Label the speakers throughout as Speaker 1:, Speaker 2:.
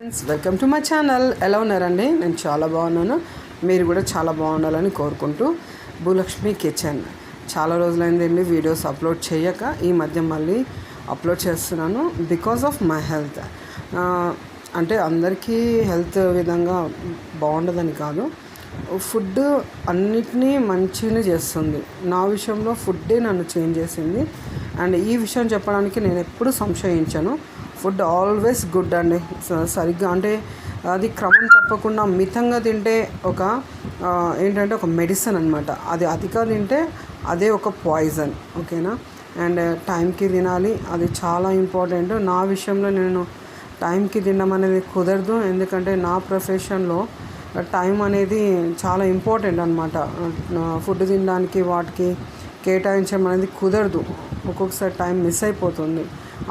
Speaker 1: Welcome to my channel. ఎలా ఉన్నారండి? నేను చాలా బాగున్నాను. మీరు కూడా చాలా బాగుండాలని కోరుకుంటూ భూలక్ష్మి కిచెన్. చాలా రోజులైందండి వీడియోస్ అప్లోడ్ చేయక. ఈ మధ్య మళ్ళీ అప్లోడ్ చేస్తున్నాను బికాజ్ ఆఫ్ మై హెల్త్. అంటే అందరికీ హెల్త్ విధంగా బాగుండదని కాదు, ఫుడ్ అన్నిటినీ మంచిగానే చేస్తుంది. నా విషయంలో ఫుడ్డే నన్ను చేంజ్ చేసింది. అండ్ ఈ విషయం చెప్పడానికి నేను ఎప్పుడు సంశయించాను. ఫుడ్ ఆల్వేస్ గుడ్ అండి. సరిగ్గా అంటే అది క్రమం తప్పకుండా మితంగా తింటే ఏంటంటే ఒక మెడిసిన్ అనమాట. అది అతిగా తింటే అదే ఒక పాయిజన్. ఓకేనా? అండ్ టైంకి తినాలి, అది చాలా ఇంపార్టెంట్. నా విషయంలో నేను టైంకి తినడం అనేది కుదరదు, ఎందుకంటే నా ప్రొఫెషన్లో టైం అనేది చాలా ఇంపార్టెంట్ అనమాట. ఫుడ్ తినడానికి వాటికి కేటాయించడం అనేది కుదరదు. ఒక్కొక్కసారి టైం మిస్ అయిపోతుంది.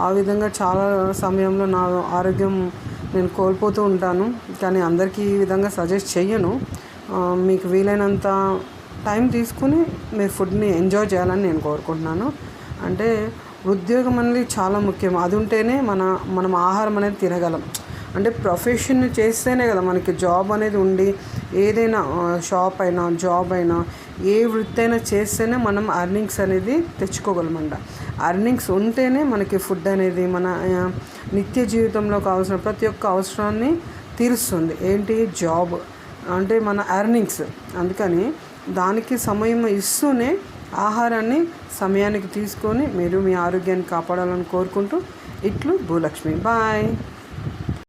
Speaker 1: ఆ విధంగా చాలా సమయంలో నా ఆరోగ్యం నేను కోల్పోతూ ఉంటాను. కానీ అందరికీ ఈ విధంగా సజెస్ట్ చెయ్యను. మీకు వీలైనంత టైం తీసుకుని మీరు ఫుడ్ని ఎంజాయ్ చేయాలని నేను కోరుకుంటున్నాను. అంటే ఉద్యోగం అనేది చాలా ముఖ్యం. అది ఉంటేనే మనం ఆహారం అనేది తినగలం. అంటే ప్రొఫెషన్ చేస్తేనే కదా మనకి జాబ్ అనేది ఉండి, ఏదైనా షాప్ అయినా జాబ్ అయినా ఏ వృత్తి అయినా చేస్తేనే మనం అర్నింగ్స్ అనేది తెచ్చుకోగలమంట. అర్నింగ్స్ ఉంటేనే మనకి ఫుడ్ అనేది మన నిత్య జీవితంలో కావాల్సిన ప్రతి ఒక్క అవసరాన్ని తీరుస్తుంది. ఏంటి? జాబ్ అంటే మన అర్నింగ్స్. అందుకని దానికి సమయం ఇస్తూనే ఆహారాన్ని సమయానికి తీసుకొని మీరు మీ ఆరోగ్యాన్ని కాపాడాలని కోరుకుంటూ ఇట్లు భూలక్ష్మి. బాయ్.